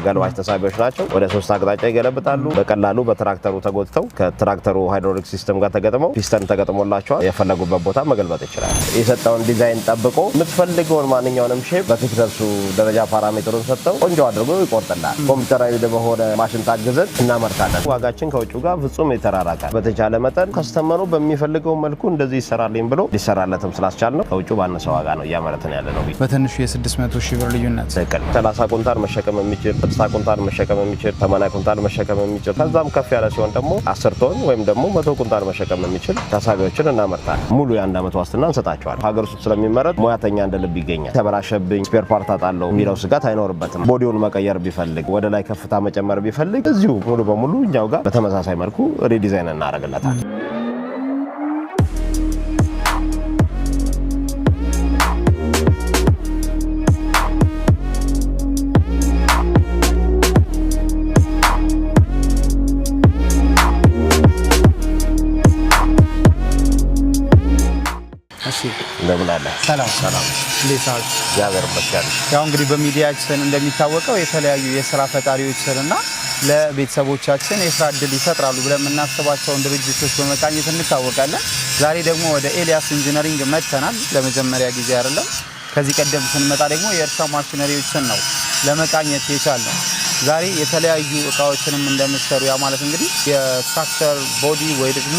ገልባጭ ተሳቢዎች ናቸው ወደ 3 አቅጣጫ ይገለብጣሉ በቀላሉ በትራክተሩ ተጎትተው ከትራክተሩ ሃይድሮሊክ ሲስተም ጋር ተገጥመው ፒስተን ተገጥሞላቸው የፈለጉበት ቦታ መገልበጥ ይችላል የሰጠውን ዲዛይን ጠብቆ የምትፈልገውን ማንኛውንም ሼፕ በፊክተርሱ ደረጃ ፓራሜትሩን ሰጠው ቆንጆ አድርጎ ይቆርጥላል ኮምፒውተራዊ በሆነ ማሽን ታግዘን እናመርታለን ዋጋችን ከውጭው ጋር ፍጹም የተራራቀ በተቻለ መጠን ከስተመሩ በሚፈልገው መልኩ እንደዚህ ይሰራልኝ ብሎ ሊሰራለትም ስላስቻልነው ከውጭው ባነሰ ዋጋ ነው ያመረተን ያለነው በትንሹ የ600,000 ብር ልዩነት 30 ኩንታል መሸከም የሚችል 60 ኩንታል መሸከም የሚችል 80 ኩንታል መሸከም የሚችል ከዛም ከፍ ያለ ሲሆን ደግሞ 10 ቶን ወይም ደግሞ 100 ኩንታል መሸከም የሚችል ተሳቢዎችን እናመርታለን ሙሉ የ1 ዓመት ዋስትና እንሰጣቸዋለን ሀገር ውስጥ ስለሚመረት ሙያተኛ እንደ ልብ ይገኛል ተበላሸብኝ ስፔር ፓርት አጣለው የሚለው ስጋት አይኖርበትም ቦዲውን መቀየር ቢፈልግ ወደ ላይ ከፍታ መጨመር ቢፈልግ እዚሁ ሙሉ በሙሉ እኛው ጋር በተመሳሳይ መልኩ ሪዲዛይን እናደርግለታል እንደምን አለ ሰላም ሌሳል ያገር መስካሪ ያው እንግዲህ በሚዲያችን እንደሚታወቀው የተለያዩ የሥራ ፈጣሪዎችንና ለቤተሰቦቻችን የሥራ ዕድል ይፈጥራሉ ብለን እናስባቸውን ድርጅቶች በመቃኘት እንታወቃለን ዛሬ ደግሞ ወደ ኤልያስ ኢንጂነሪንግ መጥተናል ለመጀመሪያ ጊዜ አይደለም ከዚህ ቀደም ስንመጣ ደግሞ የእርሻ ማሽነሪዎችን ነው ለመቃኘት የቻልነው ዛሬ የተለያዩ እቃዎችንም እንደምትሰሩ ያ ማለት እንግዲህ የትራክተር ቦዲ ወይ ደግሞ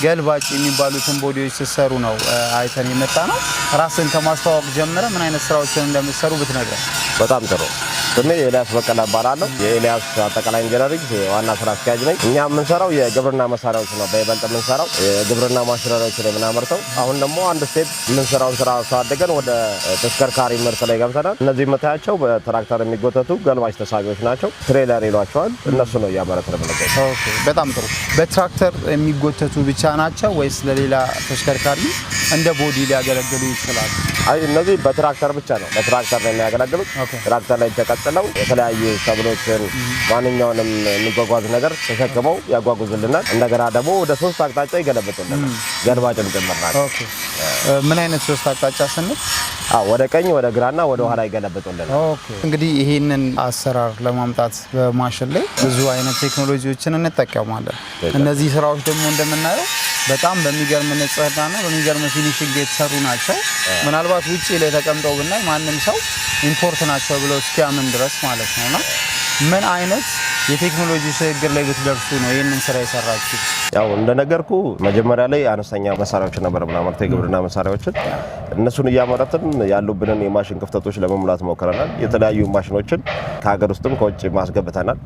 ገልባጭ የሚባሉትን ቦዲዎች ሲሰሩ ነው አይተን የመጣ ነው ራስን ከማስተዋወቅ ጀምረ ምን አይነት ስራዎችን እንደምትሰሩ ብትነግረን በጣም ጥሩ ስሜ ኤልያስ በቀለ እባላለሁ የኤልያስ አጠቃላይ ኢንጂነሪንግ ዋና ስራ አስኪያጅ ነኝ እኛ የምንሰራው የግብርና መሳሪያዎች ነው በይበልጥ የምንሰራው የግብርና ማሽነሪዎችን የምናመርተው አሁን ደግሞ አንድ ስቴፕ የምንሰራውን ስራ አሳድገን ወደ ተሽከርካሪ ምርት ላይ ገብተናል እነዚህ የምታያቸው በትራክተር የሚጎተቱ ገልባጭ ተሳቢዎች ናቸው ትሬለር ይሏቸዋል እነሱ ነው እያመረትን የምንገኘው በጣም ጥሩ በትራክተር የሚጎተቱ ብቻ ናቸው ወይስ ለሌላ ተሽከርካሪ እንደ ቦዲ ሊያገለግሉ ይችላሉ አይ እነዚህ በትራክተር ብቻ ነው በትራክተር ላይ የሚያገለግሉት ትራክተር ላይ ተቀጥለው የተለያዩ ሰብሎችን ማንኛውንም የሚጓጓዝ ነገር ተሸክመው ያጓጉዙልናል እንደገና ደግሞ ወደ 3 አቅጣጫ ይገለብጡልናል ገልባጭም ጭምር ናቸው ኦኬ ምን አይነት 3 አቅጣጫ ስንል ወደ ቀኝ ወደ ግራና ወደ ኋላ ይገለብጡልናል ኦኬ እንግዲህ ይሄንን አሰራር ለማምጣት በማሽን ላይ ብዙ አይነት ቴክኖሎጂዎችን እንጠቀማለን እነዚህ ስራዎች ደግሞ እንደምናየው በጣም በሚገርም ንጽህናና በሚገርም ፊኒሺንግ የተሰሩ ናቸው ምናልባት ውጪ ላይ ተቀምጠው ብናይ ማንንም ሰው ኢምፖርት ናቸው ብለው እስኪያምን ድረስ ማለት ነውና ምን አይነት የቴክኖሎጂ ሽግግር ላይ ብትደርሱ ነው ይሄንን ስራ የሰራችሁ ያው እንደነገርኩ መጀመሪያ ላይ አነስተኛ መሳሪያዎች ነበር ምናመርተው የግብርና መሳሪያዎችን እነሱን እያመረትን ያሉብንን የማሽን ክፍተቶች ለመሙላት ሞክረናል የተለያዩ ማሽኖችን ከሀገር ውስጥም ከውጭ ማስገብተናል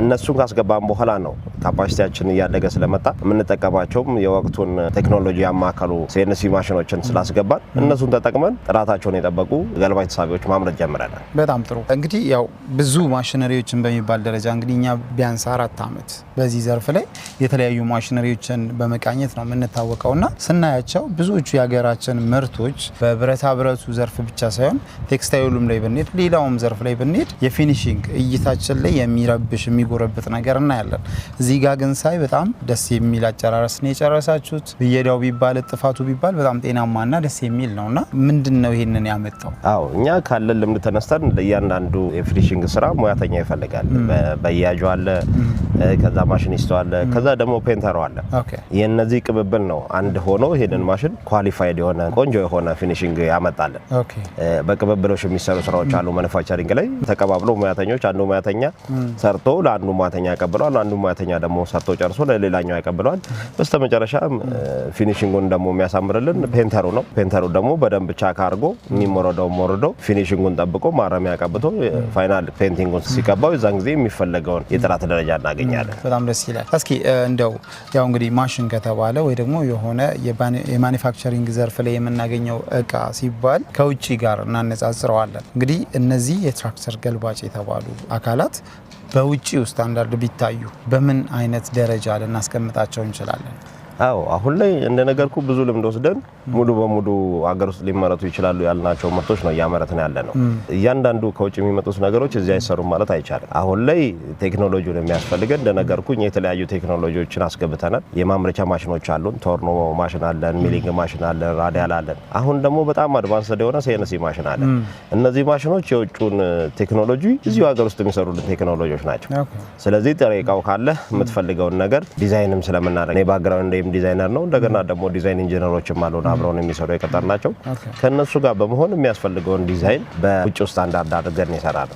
እነሱን ካስገባን በኋላ ነው ካፓሲቲያችን እያደገ ስለመጣ የምንጠቀማቸውም የወቅቱን ቴክኖሎጂ ያማከሉ ሲኤንሲ ማሽኖችን ስላስገባን እነሱን ተጠቅመን ጥራታቸውን የጠበቁ ገልባጭ ተሳቢዎች ማምረት ጀምረናል በጣም ጥሩ እንግዲህ ያው ብዙ ማሽነሪዎችን በሚባል ደረጃ እንግዲህ እኛ ቢያንስ 4 አመት በዚህ ዘርፍ ላይ የተለያዩ ማሽነሪዎችን በመቃኘት ነው የምንታወቀውና ስናያቸው ብዙዎቹ የሀገራችን ምርቶች በብረታ ብረቱ ዘርፍ ብቻ ሳይሆን ቴክስታይሉም ላይ ብንሄድ ሌላውም ዘርፍ ላይ ብንሄድ የፊኒሺንግ እይታችን ላይ የሚረብሽ የሚጎረብጥ ነገር እናያለን እዚህ ጋር ግን ሳይ በጣም ደስ የሚል አጨራረስ ነው የጨረሳችሁት ብየዳው ቢባል ጥፋቱ ቢባል በጣም ጤናማና ደስ የሚል ነውና ምንድነው ይሄንን ያመጣው አዎ እኛ ካለን ልምድ ተነስተን ለእያንዳንዱ የፊኒሺንግ ስራ ሙያተኛ ይፈልጋል በያጁ አለ ከዛ ማሽኒስቱ አለ ከዛ ደግሞ ፔንተሩ አለ የነዚህ ቅብብል ነው አንድ ሆኖ ይሄንን ማሽን ኳሊፋይድ የሆነ ቆንጆ የሆነ ፊኒሺንግ ያመጣልን በቅብብሎች የሚሰሩ ስራዎች አሉ ማኑፋክቸሪንግ ላይ ተቀባብሎ ሙያተኞች አንዱ ሙያተኛ ሰርቶ ለአንዱ ሙያተኛ ያቀብለዋል አንዱ ሙያተኛ ደግሞ ሰርቶ ጨርሶ ለሌላኛው ያቀብለዋል በስተመጨረሻ ፊኒሺንጉን ደግሞ የሚያሳምርልን ፔንተሩ ነው ፔንተሩ ደግሞ በደንብ ቻክ አድርጎ የሚሞረደው ሞረዶ ፊኒሺንጉን ጠብቆ ማረሚያ ቀብቶ ፋይናል ፔንቲንጉን ሲቀባው የዛን ጊዜ የሚፈልገውን የጥራት ደረጃ እናገኛለን በጣም ደስ ይላል እስኪ እንደው ያው እንግዲህ ማሽን ከተባለ ወይ ደግሞ የሆነ የማኑፋክቸሪንግ ዘርፍ ላይ የምናገኘው እቃ ሲባል ከውጪ ጋር እናነጻጽረዋለን እንግዲህ እነዚህ የትራክተር ገልባጭ የተባሉ አካላት በውጪው ስታንዳርድ ቢታዩ በምን አይነት ደረጃ ልናስቀምጣቸው እንችላለን አዎ አሁን ላይ እንደነገርኩ ብዙ ልምድ ወስደን ሙሉ በሙሉ ሀገር ውስጥ ሊመረቱ ይችላሉ ያልናቸው ምርቶች ነው ያመረትን ያለነው። እያንዳንዱ ከውጭ የሚመጡት ነገሮች እዚህ አይሰሩም ማለት አይቻልም። አሁን ላይ ቴክኖሎጂውን የሚያስፈልገን እንደነገርኩኝ የተለያዩ ቴክኖሎጂዎችን አስገብተናል። የማምረቻ ማሽኖች አሉን። ቶርኖ ማሽን አለን፣ ሚሊንግ ማሽን አለን፣ ራዲያል አለን። አሁን ደግሞ በጣም አድቫንስድ የሆነ ሲኤንሲ ማሽን አለን። እነዚህ ማሽኖች የውጭውን ቴክኖሎጂ እዚሁ ሀገር ውስጥ የሚሰሩልን ቴክኖሎጂዎች ናቸው። ስለዚህ ጥሬ እቃው ካለ የምትፈልገውን ነገር ዲዛይንም ስለምናደርግ እኔ ባክግራውንድ ዲዛይነር ነው። እንደገና ደግሞ ዲዛይን ኢንጂነሮችም አሉን አብረውን የሚሰሩ የቀጠርናቸው ከነሱ ጋር በመሆን የሚያስፈልገውን ዲዛይን በውጭው ስታንዳርድ አድርገን ይሰራል።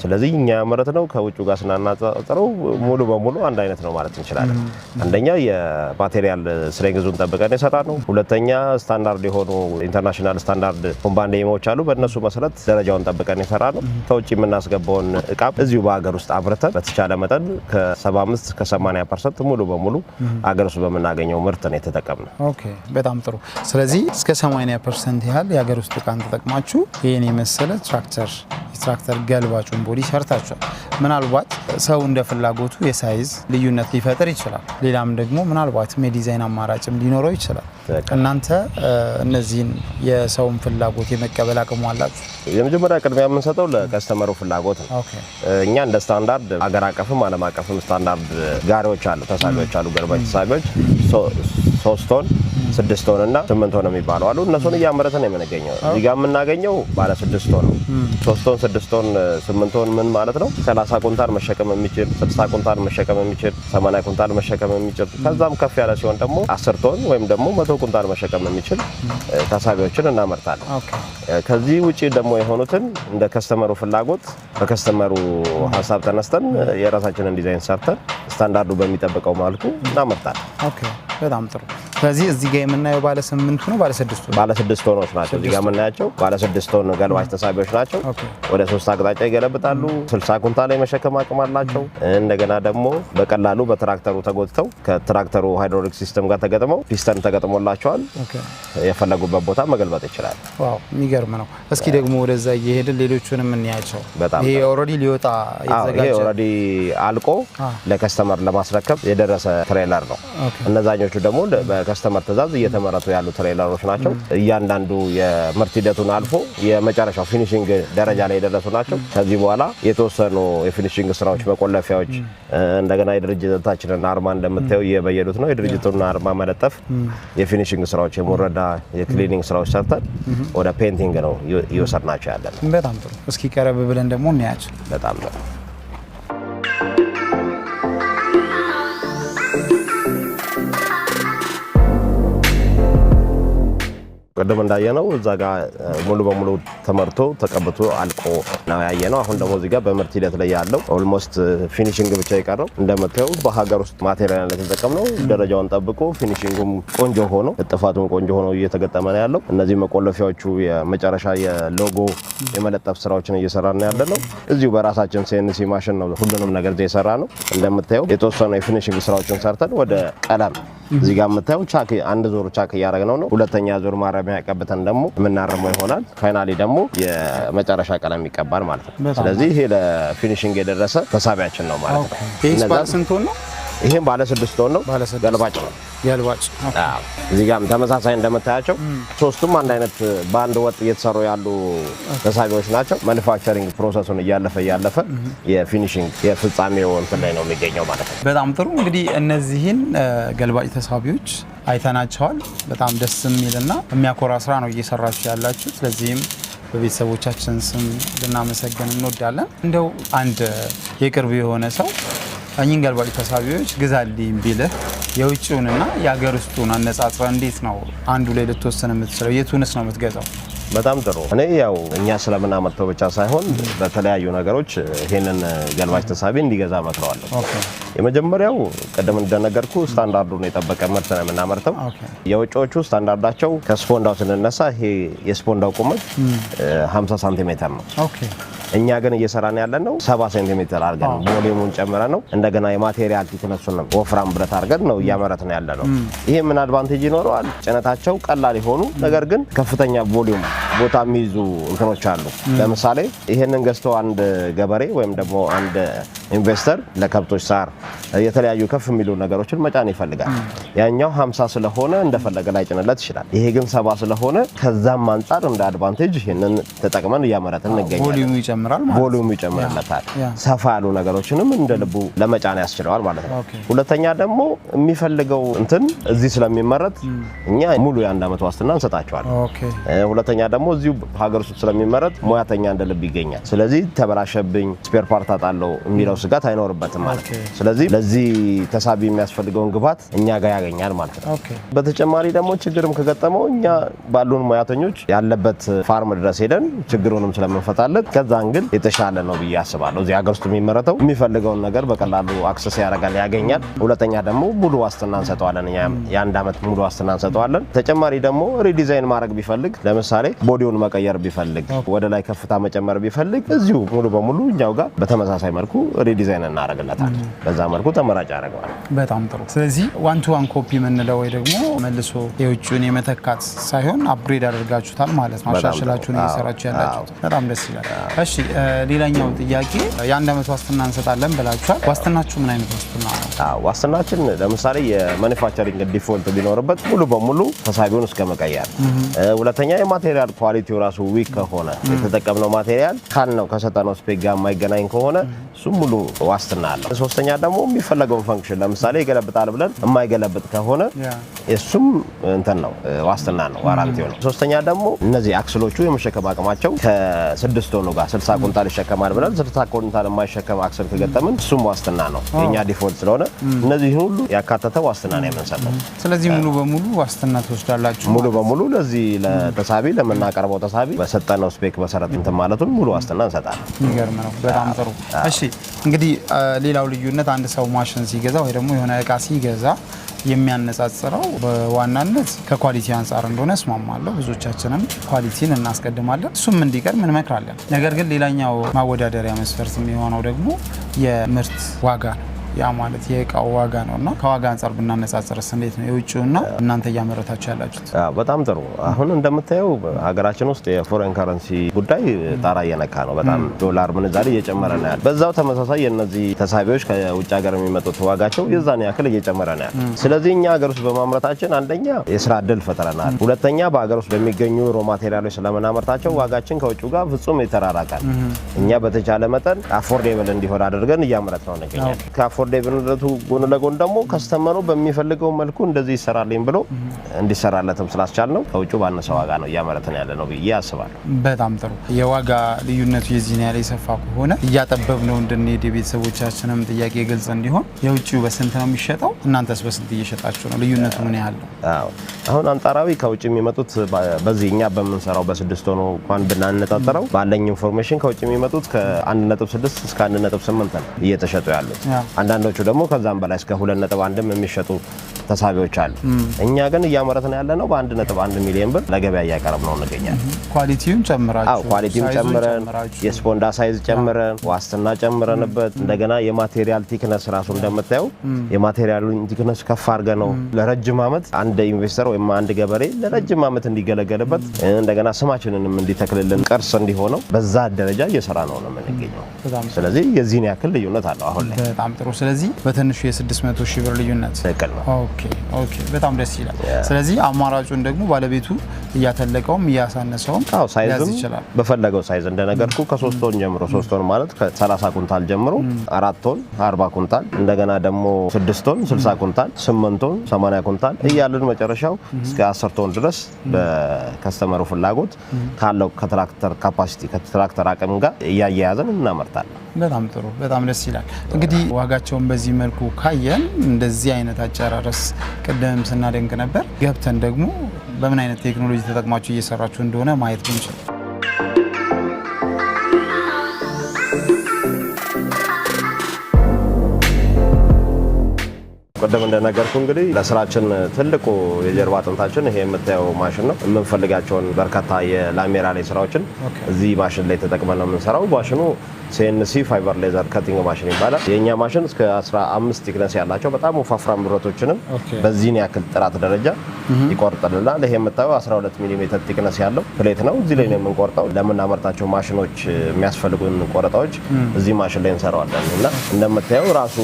ስለዚህ እኛ ያመረት ነው ከውጭው ጋር ስናናጻጽረው ሙሉ በሙሉ አንድ አይነት ነው ማለት እንችላለን። አንደኛ የማቴሪያል ስትሬንግዙን ጠብቀን የሰራ ነው። ሁለተኛ ስታንዳርድ የሆኑ ኢንተርናሽናል ስታንዳርድ ኮምባንዴሞች አሉ። በእነሱ መሰረት ደረጃውን ጠብቀን የሰራ ነው። ከውጭ የምናስገባውን እቃ እዚሁ በሀገር ውስጥ አምርተን በተቻለ መጠን ከ75 ከ80% ሙሉ በሙሉ ሀገር ውስጥ በምናገኘው ምርት ነው የተጠቀምነው። ኦኬ በጣም ጥሩ። ስለዚህ እስከ 80% ያህል የሀገር ውስጥ እቃን ተጠቅማችሁ ይሄን የመሰለ ትራክተር ገልባጩን ቦዲ ሰርታችኋል። ምናልባት ሰው እንደ ፍላጎቱ የሳይዝ ልዩነት ሊፈጥር ይችላል። ሌላም ደግሞ ምናልባት የዲዛይን አማራጭም ሊኖረው ይችላል። እናንተ እነዚህን የሰውን ፍላጎት የመቀበል አቅሙ አላችሁ? የመጀመሪያ ቅድሚያ የምንሰጠው ለከስተመሩ ፍላጎት ነው። እኛ እንደ ስታንዳርድ አገር አቀፍም ዓለም አቀፍም ስታንዳርድ ጋሪዎች አሉ፣ ተሳቢዎች አሉ። ገልባጭ ተሳቢዎች 3 ቶን 6 ቶን እና 8 ቶን የሚባሉ አሉ። እነሱን እያመረትን ነው የምንገኘው። እዚህ ጋር የምናገኘው ባለ 6 ቶን ነው። 3 ቶን 6 ቶን 8 ቶን ምን ማለት ነው? 30 ኩንታል መሸከም የሚችል 60 ኩንታል መሸከም የሚችል 80 ኩንታል መሸከም የሚችል ከዛም ከፍ ያለ ሲሆን ደግሞ 10 ቶን ወይም ደግሞ 100 ኩንታል መሸከም የሚችል ተሳቢዎችን እናመርታለን። ከዚህ ውጪ ደግሞ የሆኑትን እንደ ከስተመሩ ፍላጎት በከስተመሩ ሀሳብ ተነስተን የራሳችንን ዲዛይን ሰርተን ስታንዳርዱ በሚጠብቀው መልኩ እናመርታለን። ኦኬ በጣም ጥሩ። ስለዚህ እዚህ ጋር የምናየው ባለ 8 ነው፣ ባለ 6 ነው። ባለ 6 ቶኖች ናቸው። እዚህ ጋር የምናያቸው ባለ 6 ቶን ገልባጭ ተሳቢዎች ናቸው። ወደ 3 አቅጣጫ ይገለብጣሉ። 60 ኩንታል የመሸከም አቅም አላቸው። እንደገና ደግሞ በቀላሉ በትራክተሩ ተጎትተው ከትራክተሩ ሃይድሮሊክ ሲስተም ጋር ተገጥመው ፒስተን ተገጥሞላቸዋል። የፈለጉበት ቦታ መገልበጥ ይችላል። ዋው የሚገርም ነው። እስኪ ደግሞ ወደዛ እየሄድን ሌሎቹንም እንያቸው። ይሄ ኦልሬዲ ሊወጣ የተዘጋጀ ይሄ ኦልሬዲ አልቆ ለከስተመር ለማስረከብ የደረሰ ትሬለር ነው። እነዛኞቹ ደግሞ በከስተመር ትዕዛዝ እየተመረቱ ያሉ ትሬለሮች ናቸው። እያንዳንዱ የምርት ሂደቱን አልፎ የመጨረሻው ፊኒሺንግ ደረጃ ላይ የደረሱ ናቸው። ከዚህ በኋላ የተወሰኑ የፊኒሺንግ ስራዎች፣ መቆለፊያዎች፣ እንደገና የድርጅታችንን አርማ እንደምታየው እየበየዱት ነው። የድርጅቱን አርማ መለጠፍ፣ የፊኒሺንግ ስራዎች፣ የሞረዳ የክሊኒንግ ስራዎች ሰርተን ወደ ፔንቲንግ ነው እየወሰድናቸው ያለን። በጣም ጥሩ። እስኪ ቀረብ ብለን ደግሞ እናያቸው። በጣም ጥሩ። ቀደም እንዳየነው እዛ ጋር ሙሉ በሙሉ ተመርቶ ተቀብቶ አልቆ ነው ያየነው። አሁን ደግሞ እዚህ ጋር በምርት ሂደት ላይ ያለው ኦልሞስት ፊኒሺንግ ብቻ የቀረው እንደምታየው በሀገር ውስጥ ማቴሪያል የተጠቀምነው ደረጃውን ጠብቆ ፊኒሺንጉም ቆንጆ ሆኖ እጥፋቱም ቆንጆ ሆኖ እየተገጠመ ነው ያለው። እነዚህ መቆለፊያዎቹ የመጨረሻ የሎጎ የመለጠፍ ስራዎችን እየሰራን ነው ያለነው። እዚሁ በራሳችን ሲኤንሲ ማሽን ነው ሁሉንም ነገር እየሰራ ነው። እንደምታየው የተወሰኑ የፊኒሺንግ ስራዎችን ሰርተን ወደ ቀለም እዚህ ጋር የምታየው ቻክ አንድ ዙር ቻክ እያደረግነው ነው። ሁለተኛ ዙር ማረሚያ ቀብተን ደግሞ የምናርመው ይሆናል። ፋይናሊ ደግሞ የመጨረሻ ቀለም ይቀባል ማለት ነው። ስለዚህ ይሄ ለፊኒሺንግ የደረሰ ተሳቢያችን ነው ማለት ነው። ይሄስ ባለ ስንት ቶን ነው? ይሄም ባለ 6 ቶን ነው። ገልባጭ ነው። ገልባጭ። እዚህ ጋርም ተመሳሳይ እንደምታያቸው ሶስቱም አንድ አይነት በአንድ ወጥ እየተሰሩ ያሉ ተሳቢዎች ናቸው። ማኑፋክቸሪንግ ፕሮሰሱን እያለፈ የፊኒሺንግ የፍጻሜው እንትን ላይ ነው የሚገኘው ማለት ነው። በጣም ጥሩ። እንግዲህ እነዚህን ገልባጭ ተሳቢዎች አይተናቸዋል። በጣም ደስ የሚልና የሚያኮራ ስራ ነው እየሰራችሁ ያላችሁ። ስለዚህም በቤተሰቦቻችን ስም ልናመሰግን እንወዳለን። እንደው አንድ የቅርብ የሆነ ሰው እኚህን ገልባጭ ተሳቢዎች ግዛልኝ ቢልህ የውጭውንና የሀገር ውስጡን አነጻጽረ እንዴት ነው አንዱ ላይ ልትወስን የምትችለው? የቱንስ ነው የምትገዛው? በጣም ጥሩ። እኔ ያው እኛ ስለምናመርተው ብቻ ሳይሆን በተለያዩ ነገሮች ይሄንን ገልባጭ ተሳቢ እንዲገዛ መክረዋለሁ። የመጀመሪያው ቀደም እንደነገርኩ ስታንዳርዱን የጠበቀ ምርት ነው የምናመርተው። የውጭዎቹ ስታንዳርዳቸው ከስፖንዳው ስንነሳ ይሄ የስፖንዳው ቁመት 50 ሳንቲሜትር ነው። እኛ ግን እየሰራን ያለነው 70 ሴንቲሜትር አድርገን ቮሊዩሙን ጨምረን ነው። እንደገና የማቴሪያል ቲክነሱን ወፍራም ብረት አድርገን ነው እያመረትን ያለነው። ይሄ ምን አድቫንቴጅ ይኖረዋል? ጭነታቸው ቀላል የሆኑ ነገር ግን ከፍተኛ ቮሊዩም ቦታ የሚይዙ እንትኖች አሉ። ለምሳሌ ይሄንን ገዝተው አንድ ገበሬ ወይም ደግሞ አንድ ኢንቨስተር ለከብቶች ሳር የተለያዩ ከፍ የሚሉ ነገሮችን መጫን ይፈልጋል። ያኛው 50 ስለሆነ እንደፈለገ ላይ ጭንለት ይችላል። ይሄ ግን 70 ስለሆነ ከዛም አንፃር እንደ አድቫንቴጅ ይሄንን ተጠቅመን እያመረትን እንገኛለን። ቮሊዩም ይጨምራል ማለት ቮሊዩም ይጨምራለታል። ሰፋ ያሉ ነገሮችንም እንደ ልቡ ለመጫን ያስችለዋል ማለት ነው። ሁለተኛ ደግሞ የሚፈልገው እንትን እዚህ ስለሚመረት እኛ ሙሉ የ1 አመት ዋስትና እንሰጣቸዋለን። ሁለተኛ ደግሞ እዚሁ ሀገር ውስጥ ስለሚመረት ሙያተኛ እንደ ልብ ይገኛል። ስለዚህ ተበላሸብኝ ስፔር ፓርት አጣለው የሚለው ስጋት አይኖርበትም ማለት ነው። ስለዚህ ለዚህ ተሳቢ የሚያስፈልገውን ግብዓት እኛ ጋር ያገኛል ማለት ነው። በተጨማሪ ደግሞ ችግርም ከገጠመው እኛ ባሉን ሙያተኞች ያለበት ፋርም ድረስ ሄደን ችግሩንም ስለምንፈታለት ከዛን ግን የተሻለ ነው ብዬ አስባለሁ። እዚህ ሀገር ውስጥ የሚመረተው የሚፈልገውን ነገር በቀላሉ አክሰስ ያደርጋል፣ ያገኛል። ሁለተኛ ደግሞ ሙሉ ዋስትና እንሰጠዋለን። የ1 አመት ሙሉ ዋስትና እንሰጠዋለን። ተጨማሪ ደግሞ ሪዲዛይን ማድረግ ቢፈልግ ለምሳሌ ቦዲውን መቀየር ቢፈልግ ወደ ላይ ከፍታ መጨመር ቢፈልግ እዚሁ ሙሉ በሙሉ እኛው ጋር በተመሳሳይ መልኩ ሪዲዛይን እናደርግለታለን። በዛ መልኩ ተመራጭ ያደርገዋል። በጣም ጥሩ። ስለዚህ 1-to-1 ኮፒ የምንለው ወይ ደግሞ መልሶ የውጭውን የመተካት ሳይሆን አፕግሬድ አድርጋችሁታል ማለት ነው። አሻሽላችሁን እየሰራችሁ ያላችሁት በጣም ደስ ይላል። እሺ ሌላኛው ጥያቄ የ1 አመት ዋስትና እንሰጣለን ብላችኋል። ዋስትናችሁ ምን አይነት ዋስትና ነው? ዋስትናችን ለምሳሌ የማኑፋክቸሪንግ ዲፎልት ቢኖርበት ሙሉ በሙሉ ተሳቢውን እስከ መቀየር። ሁለተኛ የማቴሪያል ኳሊቲው ራሱ ዊክ ከሆነ የተጠቀምነው ማቴሪያል ካልነው ከሰጠነው ስፔክ ጋር የማይገናኝ ከሆነ እሱ ሙሉ ዋስትና አለው። ሶስተኛ ደግሞ የሚፈለገውን ፈንክሽን ለምሳሌ ይገለብጣል ብለን የማይገለብጥ ከሆነ እሱም እንትን ነው ዋስትና ነው፣ ዋራንቲ ነው። ሶስተኛ ደግሞ እነዚህ አክስሎቹ የመሸከም አቅማቸው ከ6 ቶን ጋር 60 ኩንታል ይሸከማል ብለን 60 ኩንታል የማይሸከም አክስል ከገጠምን እሱም ዋስትና ነው። የኛ ዲፎልት ስለሆነ እነዚህ ሁሉ ያካተተ ዋስትና ነው የምንሰጠው። ስለዚህ ሙሉ በሙሉ ዋስትና ትወስዳላችሁ? ሙሉ በሙሉ ለዚህ ለተሳቢ ለምናቀርበው ተሳቢ በሰጠነው ስፔክ መሰረት እንትን ማለቱን ሙሉ ዋስትና እንሰጣለን። የሚገርም ነው። በጣም ጥሩ። እሺ እንግዲህ ሌላው ልዩነት አንድ ሰው ማሽን ሲገዛ ወይ ደግሞ የሆነ እቃ ሲገዛ የሚያነጻጽረው በዋናነት ከኳሊቲ አንጻር እንደሆነ እስማማለሁ። ብዙዎቻችንም ኳሊቲን እናስቀድማለን፣ እሱም እንዲቀር እንመክራለን። ነገር ግን ሌላኛው ማወዳደሪያ መስፈርት የሚሆነው ደግሞ የምርት ዋጋ ነው። ያ ማለት የእቃው ዋጋ ነውና ከዋጋ አንጻር ብናነጻጽርስ እንዴት ነው የውጭውና እናንተ እያመረታችሁ ያላችሁት? በጣም ጥሩ። አሁን እንደምታየው ሀገራችን ውስጥ የፎሬን ከረንሲ ጉዳይ ጣራ እየነካ ነው። በጣም ዶላር ምንዛሬ እየጨመረ ነው ያለው። በዛው ተመሳሳይ የነዚህ ተሳቢዎች ከውጭ ሀገር የሚመጡት ዋጋቸው የዛን ያክል እየጨመረ ነው ያለው። ስለዚህ እኛ ሀገር ውስጥ በማምረታችን አንደኛ የስራ እድል ፈጥረናል። ሁለተኛ በሀገር ውስጥ በሚገኙ ሮ ማቴሪያሎች ስለምናመርታቸው ዋጋችን ከውጭ ጋር ፍጹም ይተራራቃል። እኛ በተቻለ መጠን አፎርዴብል እንዲሆን አድርገን እያመረት ነው እንገኛለን። ዴብነቱ ጎን ለጎን ደግሞ ከስተመሩ በሚፈልገው መልኩ እንደዚህ ይሰራልኝ ብሎ እንዲሰራለትም ስላስቻል ነው ከውጭ ባነሰ ዋጋ ነው እያመረተን ያለ ነው ብዬ አስባለሁ። በጣም ጥሩ። የዋጋ ልዩነቱ የዚህን ያለ የሰፋ ከሆነ እያጠበብ ነው እንድንሄድ የቤተሰቦቻችንም ጥያቄ ግልጽ እንዲሆን የውጭው በስንት ነው የሚሸጠው? እናንተስ በስንት እየሸጣችሁ ነው? ልዩነቱ ምን ያህል ነው? አሁን አንጻራዊ ከውጭ የሚመጡት በዚህ እኛ በምንሰራው በ6 ቶን እንኳን ብናነጣጥረው ባለኝ ኢንፎርሜሽን ከውጭ የሚመጡት ከ1.6 እስከ 1.8 ነው እየተሸጡ ያሉት። አንዳንዶቹ ደግሞ ከዛም በላይ እስከ 2.1 የሚሸጡ ተሳቢዎች አሉ። እኛ ግን እያመረትን ያለ ነው በ1.1 ሚሊዮን ብር ለገበያ እያቀረብ ነው እንገኛለን። ኳሊቲውን ጨምራችሁ? ኳሊቲውን ጨምረን የስፖንዳ ሳይዝ ጨምረን ዋስትና ጨምረንበት እንደገና የማቴሪያል ቲክነስ ራሱ እንደምታየው የማቴሪያሉን ቲክነስ ከፍ አድርገ ነው ለረጅም ዓመት አንድ ኢንቨስተር ወይም አንድ ገበሬ ለረጅም ዓመት እንዲገለገልበት እንደገና ስማችንንም እንዲተክልልን ቅርስ እንዲሆነው በዛ ደረጃ እየሰራ ነው የምንገኘው። ስለዚህ የዚህን ያክል ልዩነት አለው አሁን ላይ። በጣም ጥሩ። ስለዚህ በትንሹ የ600 ሺህ ብር ልዩነት ትክክል ነው። ኦኬ በጣም ደስ ይላል። ስለዚህ አማራጩን ደግሞ ባለቤቱ እያተለቀውም እያሳነሰውም ሳይዝም በፈለገው ሳይዝ እንደነገርኩ ከ3 ቶን ጀምሮ 3 ቶን ማለት ከ30 ኩንታል ጀምሮ 4 ቶን 40 ኩንታል እንደገና ደግሞ 6 ቶን 60 ኩንታል 8 ቶን 80 ኩንታል እያልን መጨረሻው እስከ 10 ቶን ድረስ በከስተመሩ ፍላጎት ካለው ከትራክተር ካፓሲቲ ከትራክተር አቅም ጋር እያያያዘን እናመርታለን። በጣም ጥሩ። በጣም ደስ ይላል። እንግዲህ ዋጋቸውን በዚህ መልኩ ካየን እንደዚህ አይነት አጨራረስ ቅድም ስናደንቅ ነበር። ገብተን ደግሞ በምን አይነት ቴክኖሎጂ ተጠቅማችሁ እየሰራችሁ እንደሆነ ማየት ብንችል። ቀደም እንደነገርኩ እንግዲህ ለስራችን ትልቁ የጀርባ አጥንታችን ይሄ የምታየው ማሽን ነው። የምንፈልጋቸውን በርካታ የላሜራ ላይ ስራዎችን እዚህ ማሽን ላይ ተጠቅመን ነው የምንሰራው። ማሽኑ CNC ፋይበር ሌዘር ካቲንግ ማሽን ይባላል። የኛ ማሽን እስከ 15 ቲክነስ ያላቸው በጣም ወፋፍራም ብረቶችንም በዚህ ያክል ጥራት ደረጃ ይቆርጥልናል። ይሄ የምታየው 12 ሚሊ ሜትር ቲክነስ ያለው ፕሌት ነው። እዚህ ላይ ነው የምንቆርጠው። ለምናመርታቸው ማሽኖች የሚያስፈልጉን ቆረጣዎች እዚህ ማሽን ላይ እንሰራዋለን እና እንደምታየው ራሱ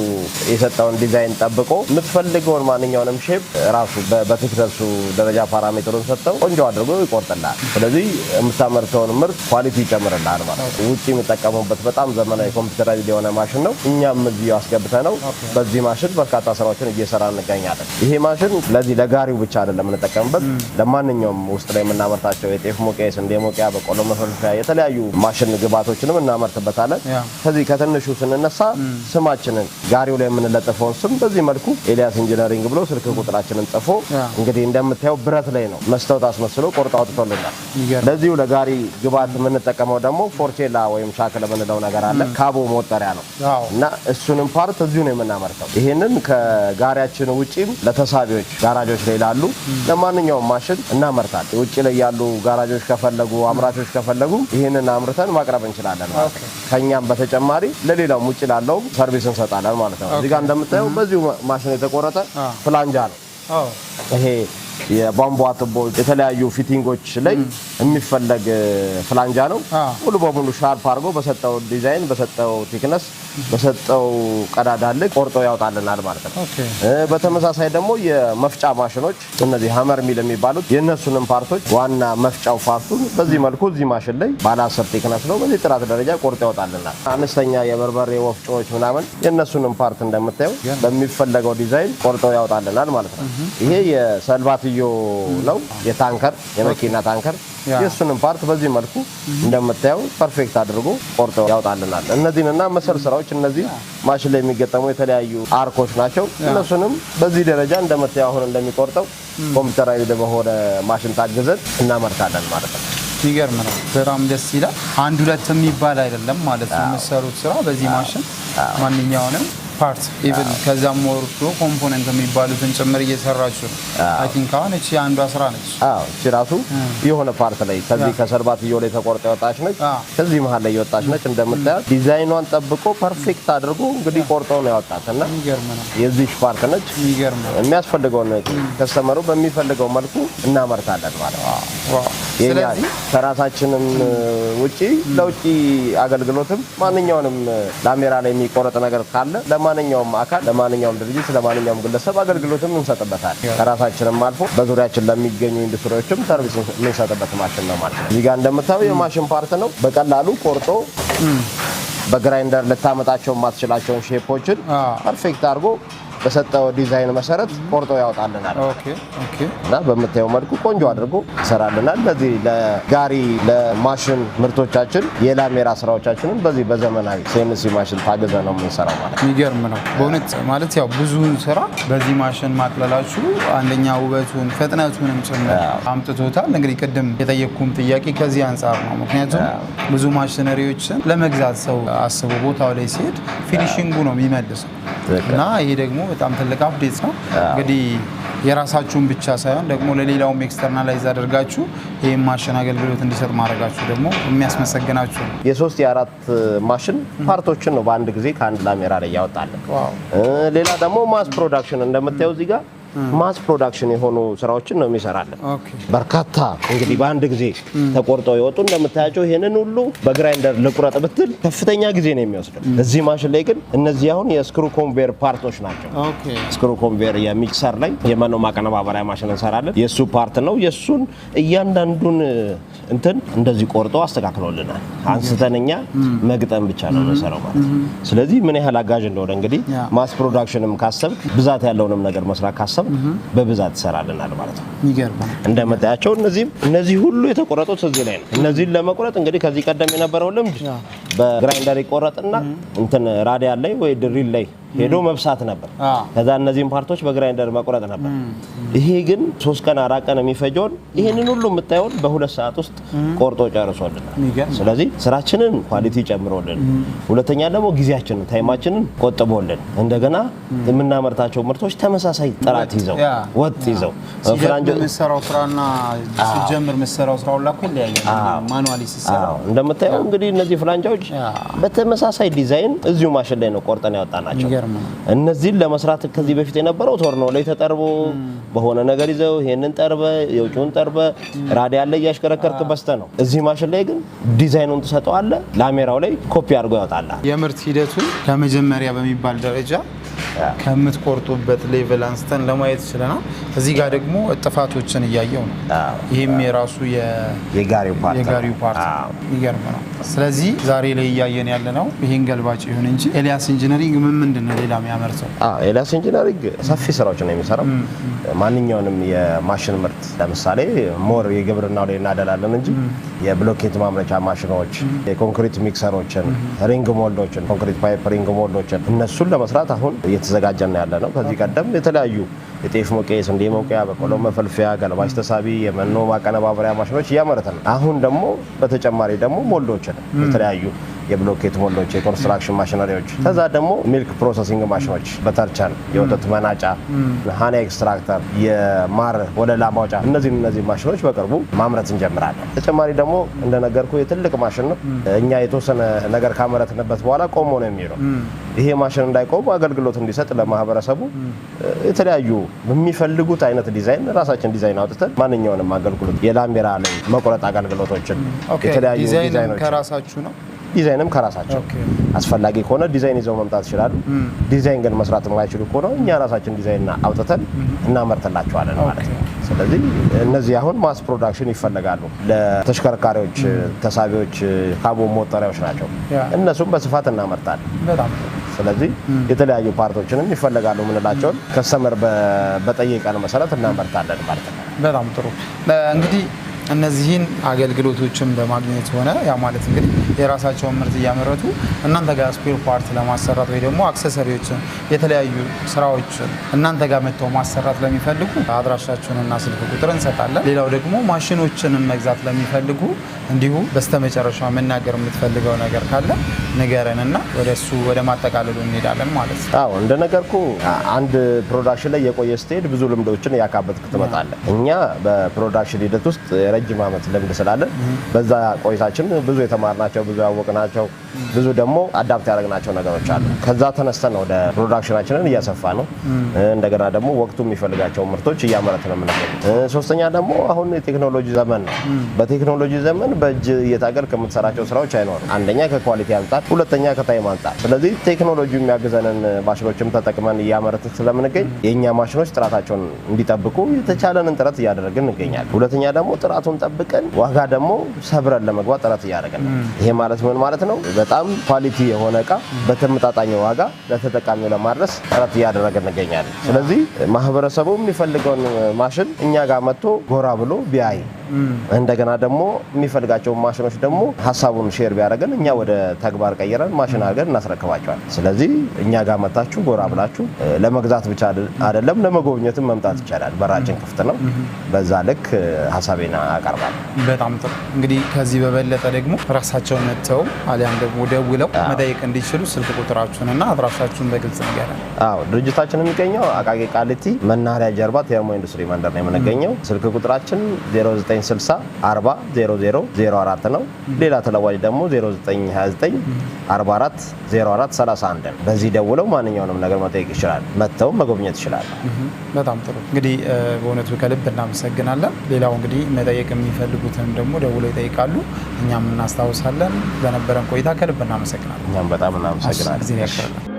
የሰጠውን ዲዛይን ጠብቆ የምትፈልገውን ማንኛውንም ሼፕ ራሱ በቲክነሱ ደረጃ ፓራሜትሩን ሰጠው ቆንጆ አድርጎ ይቆርጥልናል። ስለዚህ የምታመርተውን ምርት ኳሊቲ ይጨምርልናል ማለት ነው። ውጪ የሚጠቀሙበት በጣም ዘመናዊ ኮምፒውተራይዝድ የሆነ ማሽን ነው። እኛም እዚህ አስገብተነው በዚህ ማሽን በርካታ ስራዎችን እየሰራ እንገኛለን። ይሄ ማሽን ለዚህ ለጋሪው ብቻ አይደለም የምንጠቀምበት፣ ለማንኛውም ውስጥ ላይ የምናመርታቸው የጤፍ ሞቂያ፣ ስንዴ ሞቂያ፣ በቆሎ መፈልፈያ የተለያዩ ማሽን ግብዓቶችንም እናመርትበታለን። ከዚህ ከትንሹ ስንነሳ ስማችንን ጋሪው ላይ የምንለጥፈውን ስም በዚህ መልኩ ኤልያስ ኢንጂነሪንግ ብሎ ስልክ ቁጥራችንን ጽፎ እንግዲህ እንደምታየው ብረት ላይ ነው መስታወት አስመስሎ ቆርጦ አውጥቶልናል። ለዚሁ ለጋሪ ግብዓት የምንጠቀመው ደግሞ ፎርቼላ ወይም ሻክ ለምንለው ነገር አለ። ካቦ ሞተሪያ ነው እና እሱንም ፓርት እዚሁ ነው የምናመርተው። ይሄንን ከጋሪያችን ውጪም ለተሳቢዎች ጋራጆች ላይ ላሉ ለማንኛውም ማሽን እናመርታለን። ውጪ ላይ ያሉ ጋራጆች ከፈለጉ አምራቾች ከፈለጉ ይሄንን አምርተን ማቅረብ እንችላለን ማለት ነው። ከኛም በተጨማሪ ለሌላውም ውጪ ላለው ሰርቪስ እንሰጣለን ማለት ነው። እዚህ ጋር እንደምታየው በዚሁ ማሽን የተቆረጠ ፍላንጃ ነው። ይሄ የቧንቧ ቱቦ የተለያዩ ፊቲንጎች ላይ የሚፈለግ ፍላንጃ ነው። ሙሉ በሙሉ ሻርፕ አድርጎ በሰጠው ዲዛይን በሰጠው ቲክነስ በሰጠው ቀዳዳ ልክ ቆርጦ ያወጣልናል ማለት ነው። በተመሳሳይ ደግሞ የመፍጫ ማሽኖች እነዚህ ሀመር ሚል የሚባሉት የእነሱንም ፓርቶች ዋና መፍጫው ፓርቱን በዚህ መልኩ እዚህ ማሽን ላይ ባለ 10 ቲክነስ ነው በዚህ ጥራት ደረጃ ቆርጦ ያወጣልናል። አነስተኛ የበርበሬ ወፍጮዎች ምናምን የእነሱንም ፓርት እንደምታየው በሚፈለገው ዲዛይን ቆርጦ ያወጣልናል ማለት ነው። ይሄ የሰልባትዮ ነው የታንከር የመኪና ታንከር የሱንም ፓርት በዚህ መልኩ እንደምታየው ፐርፌክት አድርጎ ቆርጦ ያወጣልናል። እነዚህንና መሰል ስራዎች እነዚህ ማሽን ላይ የሚገጠሙ የተለያዩ አርኮች ናቸው። እነሱንም በዚህ ደረጃ እንደምታየው አሁን እንደሚቆርጠው ኮምፒውተራይዝድ በሆነ ማሽን ታግዘን እናመርታለን ማለት ነው። ይገርም ነው። በጣም ደስ ይላል። አንድ ሁለት የሚባል አይደለም ማለት ነው የምትሰሩት ስራ በዚህ ማሽን ማንኛውንም ፓርት ኢቭን ከዛም ወርዶ ኮምፖነንት የሚባሉትን ጭምር እየሰራችሁ ነው። አይ ቲንክ አሁን እቺ አንዷ ስራ ነች። እቺ ራሱ የሆነ ፓርት ላይ ከዚህ ከሰርባትዮ ላይ ተቆርጣ የወጣች ነች። ከዚህ መሀል ላይ የወጣች ነች። እንደምታያት ዲዛይኗን ጠብቆ ፐርፌክት አድርጎ እንግዲህ ቆርጦ ነው ያወጣትና ይገርም ነው። የዚህ ፓርት ነች። ይገርም ነው። የሚያስፈልገውን ከስተመሩ በሚፈልገው መልኩ እናመርታለን ማለት ነው። ስለዚህ ከራሳችንም ውጪ ለውጪ አገልግሎትም ማንኛውንም ላሜራ ላይ የሚቆረጥ ነገር ካለ ለማንኛውም አካል ለማንኛውም ድርጅት ለማንኛውም ግለሰብ አገልግሎትም እንሰጥበታል። ከራሳችንም አልፎ በዙሪያችን ለሚገኙ ኢንዱስትሪዎችም ሰርቪስ የምንሰጥበት ማሽን ነው ማለት ነው። እዚህ ጋር እንደምታየው የማሽን ፓርት ነው። በቀላሉ ቆርጦ በግራይንደር ልታመጣቸው የማትችላቸውን ሼፖችን ፐርፌክት አድርጎ በሰጠው ዲዛይን መሰረት ቆርጦ ያወጣልናል። እና በምታየው መልኩ ቆንጆ አድርጎ ይሰራልናል። ለዚህ ለጋሪ ለማሽን ምርቶቻችን የላሜራ ስራዎቻችንን በዚህ በዘመናዊ CNC ማሽን ታገዘ ነው የምንሰራው ማለት ነው። የሚገርም ነው በእውነት ማለት ያው ብዙውን ስራ በዚህ ማሽን ማቅለላችሁ አንደኛ ውበቱን ፍጥነቱንም ጭምር አምጥቶታል። እንግዲህ ቅድም የጠየቅኩም ጥያቄ ከዚህ አንጻር ነው። ምክንያቱም ብዙ ማሽነሪዎችን ለመግዛት ሰው አስቦ ቦታው ላይ ሲሄድ ፊኒሺንጉ ነው የሚመልሰው እና ይሄ ደግሞ በጣም ትልቅ አፕዴት ነው። እንግዲህ የራሳችሁን ብቻ ሳይሆን ደግሞ ለሌላውም ኤክስተርናላይዝ አድርጋችሁ ይሄን ማሽን አገልግሎት እንዲሰጥ ማድረጋችሁ ደግሞ የሚያስመሰግናችሁ ነው። የሶስት የአራት ማሽን ፓርቶችን ነው በአንድ ጊዜ ከአንድ ላሜራ ላይ ያወጣለን። ሌላ ደግሞ ማስ ፕሮዳክሽን እንደምታየው እዚህ ጋር ማስ ፕሮዳክሽን የሆኑ ስራዎችን ነው የሚሰራለን። በርካታ እንግዲህ በአንድ ጊዜ ተቆርጠው የወጡ እንደምታያቸው ይሄንን ሁሉ በግራይንደር ልቁረጥ ብትል ከፍተኛ ጊዜ ነው የሚወስደው። እዚህ ማሽን ላይ ግን እነዚህ አሁን የስክሩ ኮንቬየር ፓርቶች ናቸው። ስክሩ ኮንቬየር የሚክሰር ላይ የመኖ ማቀነባበሪያ ማሽን እንሰራለን። የሱ ፓርት ነው። የሱን እያንዳንዱን እንትን እንደዚህ ቆርጦ አስተካክሎልናል። አንስተንኛ መግጠም ብቻ ነው የምንሰራው ማለት ነው። ስለዚህ ምን ያህል አጋዥ እንደሆነ እንግዲህ ማስ ፕሮዳክሽንም ካሰብክ ብዛት ያለውንም ነገር መስራት ካሰብክ በብዛት ይሰራልናል ማለት ነው። ይገርማል። እንደምታያቸው እነዚህ ሁሉ የተቆረጡት እዚህ ላይ ነው። እነዚህን ለመቁረጥ እንግዲህ ከዚህ ቀደም የነበረው ልምድ በግራይንደር ይቆረጥና እንትን ራዲያል ላይ ወይ ድሪል ላይ ሄዶ መብሳት ነበር። ከዛ እነዚህን ፓርቶች በግራይንደር መቁረጥ ነበር። ይሄ ግን 3 ቀን 4 ቀን የሚፈጀውን ይሄንን ሁሉ የምታዩን በ2 ሰዓት ውስጥ ቆርጦ ጨርሶልናል። ስለዚህ ስራችንን ኳሊቲ ጨምሮልን፣ ሁለተኛ ደግሞ ጊዜያችንን ታይማችንን ቆጥቦልን እንደገና የምናመርታቸው ምርቶች ተመሳሳይ ጥራት ይዘው ወጥ ይዘው ፍራንጆ መስራው ስራና ሲጀምር መስራው ስራው ላኩ ይለያያል። ማኑዋሊ ሲሰራ እንደምታየው እንግዲህ እነዚህ ፍራንጆች በተመሳሳይ ዲዛይን እዚሁ ማሽን ላይ ነው ቆርጠን ያወጣናቸው። እነዚህን ለመስራት ከዚህ በፊት የነበረው ቶርኖ ላይ ተጠርቦ በሆነ ነገር ይዘው ይሄንን ጠርበ የውጭውን ጠርበ ራዲያል ላይ ያሽከረከርክ በስተ ነው። እዚህ ማሽን ላይ ግን ዲዛይኑን ተሰጠዋለህ፣ ላሜራው ላይ ኮፒ አድርጎ ያወጣልሃል። የምርት ሂደቱን ከመጀመሪያ በሚባል ደረጃ ከምትቆርጡበት ሌቭል አንስተን ለማየት ይችላል። እዚህ ጋር ደግሞ ጥፋቶችን እያየው ነው። ይሄም የራሱ የጋሪው ፓርት ይገርም ነው። ስለዚህ ዛሬ ላይ እያየን ያለ ነው ይሄን ገልባጭ ይሁን እንጂ ኤልያስ ኢንጂነሪንግ ምንድነው ሌላ የሚያመርተው? ኤልያስ ኢንጂነሪንግ ሰፊ ስራዎችን ነው የሚሰራው። ማንኛውንም የማሽን ምርት ለምሳሌ ሞር የግብርናው ላይ እናደላለን እንጂ የብሎኬት ማምረቻ ማሽኖች፣ የኮንክሪት ሚክሰሮችን፣ ሪንግ ሞልዶችን፣ ኮንክሪት ፓይፕ ሪንግ ሞልዶችን እነሱን ለመስራት አሁን እየተዘጋጀን ያለ ነው። ከዚህ ቀደም የተለያዩ የጤፍ መውቂያ፣ የስንዴ መውቂያ፣ በቆሎ መፈልፈያ፣ ገለባጭ ተሳቢ፣ የመኖ ማቀነባበሪያ ማሽኖች እያመረትን ነው። አሁን ደግሞ በተጨማሪ ደግሞ ሞልዶችን የተለያዩ የብሎኬት ሞልዶች፣ የኮንስትራክሽን ማሽነሪዎች፣ ከዛ ደግሞ ሚልክ ፕሮሰሲንግ ማሽኖች፣ በተርቸን የወተት መናጫ፣ ሃኒ ኤክስትራክተር፣ የማር ወለላ ማውጫ እነዚህ ማሽኖች በቅርቡ ማምረት እንጀምራለን። ተጨማሪ ደግሞ እንደነገርኩ የትልቅ ማሽን ነው። እኛ የተወሰነ ነገር ካመረትንበት በኋላ ቆሞ ነው የሚሄደው። ይሄ ማሽን እንዳይቆም አገልግሎት እንዲሰጥ ለማህበረሰቡ የተለያዩ በሚፈልጉት አይነት ዲዛይን ራሳችን ዲዛይን አውጥተን ማንኛውንም አገልግሎት የላሜራ ላይ መቁረጥ አገልግሎቶችን የተለያዩ ዲዛይኖች ከራሳችሁ ነው። ዲዛይንም ከራሳቸው አስፈላጊ ከሆነ ዲዛይን ይዘው መምጣት ይችላሉ። ዲዛይን ግን መስራት የማይችሉ ከሆነ እኛ ራሳችን ዲዛይን አውጥተን እናመርትላቸዋለን ማለት ነው። ስለዚህ እነዚህ አሁን ማስ ፕሮዳክሽን ይፈልጋሉ። ለተሽከርካሪዎች፣ ተሳቢዎች፣ ካቦ ሞተሪያዎች ናቸው። እነሱም በስፋት እናመርታለን። ስለዚህ የተለያዩ ፓርቶችንም ይፈልጋሉ የምንላቸውን ከስተመር በጠየቀን መሰረት እናመርታለን ማለት ነው። በጣም ጥሩ። እንግዲህ እነዚህን አገልግሎቶችን በማግኘት ሆነ ያ ማለት እንግዲህ የራሳቸውን ምርት እያመረቱ እናንተ ጋር ስፔር ፓርት ለማሰራት ወይ ደግሞ አክሰሰሪዎችን የተለያዩ ስራዎችን እናንተ ጋር መጥተው ማሰራት ለሚፈልጉ አድራሻችሁንና ስልክ ቁጥር እንሰጣለን። ሌላው ደግሞ ማሽኖችንን መግዛት ለሚፈልጉ እንዲሁ በስተመጨረሻ መናገር የምትፈልገው ነገር ካለ ንገረንና ወደሱ ወደ ማጠቃለሉ እንሄዳለን ማለት ነው። አዎ እንደነገርኩ አንድ ፕሮዳክሽን ላይ የቆየ ስትሄድ ብዙ ልምዶችን ያካበትክ ትመጣለህ። እኛ በፕሮዳክሽን ሂደት ውስጥ የረጅም ዓመት ልምድ ስላለን በዛ ቆይታችን ብዙ የተማርናቸው፣ ብዙ ያወቅናቸው፣ ብዙ ደግሞ አዳፕት ያደረግናቸው ነገሮች አሉ። ከዛ ተነስተን ወደ ፕሮዳክሽናችንን እያሰፋ ነው። እንደገና ደግሞ ወቅቱ የሚፈልጋቸው ምርቶች እያመረት ነው የምንገኘው። ሶስተኛ ደግሞ አሁን የቴክኖሎጂ ዘመን ነው። በቴክኖሎጂ ዘመን በእጅ እየታገል ከምትሰራቸው ስራዎች አይኖርም። አንደኛ ከኳሊቲ አንጻር፣ ሁለተኛ ከታይም አንጻር። ስለዚህ ቴክኖሎጂ የሚያግዘንን ማሽኖችም ተጠቅመን እያመረትን ስለምንገኝ የእኛ ማሽኖች ጥራታቸውን እንዲጠብቁ የተቻለንን ጥረት እያደረግን እንገኛለን። ሁለተኛ ደግሞ ጥራቱን ጠብቀን ዋጋ ደግሞ ሰብረን ለመግባት ጥረት እያደረግን ነው። ይሄ ማለት ምን ማለት ነው? በጣም ኳሊቲ የሆነ እቃ በተመጣጣኝ ዋጋ ለተጠቃሚው ለማድረስ ጥረት እያደረግን እንገኛለን። ስለዚህ ማህበረሰቡ የሚፈልገውን ማሽን እኛ ጋር መጥቶ ጎራ ብሎ ቢያይ እንደገና ደግሞ የሚፈልጋቸው ማሽኖች ደግሞ ሀሳቡን ሼር ቢያደርገን እኛ ወደ ተግባር ቀይረን ማሽን አድርገን እናስረክባቸዋለን። ስለዚህ እኛ ጋር መጣችሁ ጎራ ብላችሁ ለመግዛት ብቻ አይደለም ለመጎብኘትም መምጣት ይቻላል። በራችን ክፍት ነው። በዛ ልክ ሀሳቤን አቀርባለሁ። በጣም ጥሩ። እንግዲህ ከዚህ በበለጠ ደግሞ ራሳቸውን መጥተው አሊያም ደግሞ ደውለው መጠየቅ እንዲችሉ ስልክ ቁጥራችሁንና አድራሻችሁን በግልጽ ንገረን። አዎ ድርጅታችን የሚገኘው አቃቂ ቃሊቲ መናኸሪያ ጀርባ ቴርሞ ኢንዱስትሪ መንደር ነው የምንገኘው። ስልክ ቁጥራችን 0960 40 00 04 ነው። ሌላ ተለዋጭ ደግሞ 0929 44 04 31 ነው። በዚህ ደውለው ማንኛውንም ነገር መጠየቅ ይችላል። መጥተው መጎብኘት ይችላል። በጣም ጥሩ። እንግዲህ በእውነቱ ከልብ እናመሰግናለን። ሌላው እንግዲህ መጠየቅ የሚፈልጉትን ደግሞ ደውለው ይጠይቃሉ፣ እኛም እናስታውሳለን። በነበረን ቆይታ ከልብ እናመሰግናለን። እኛም በጣም እናመሰግናለን።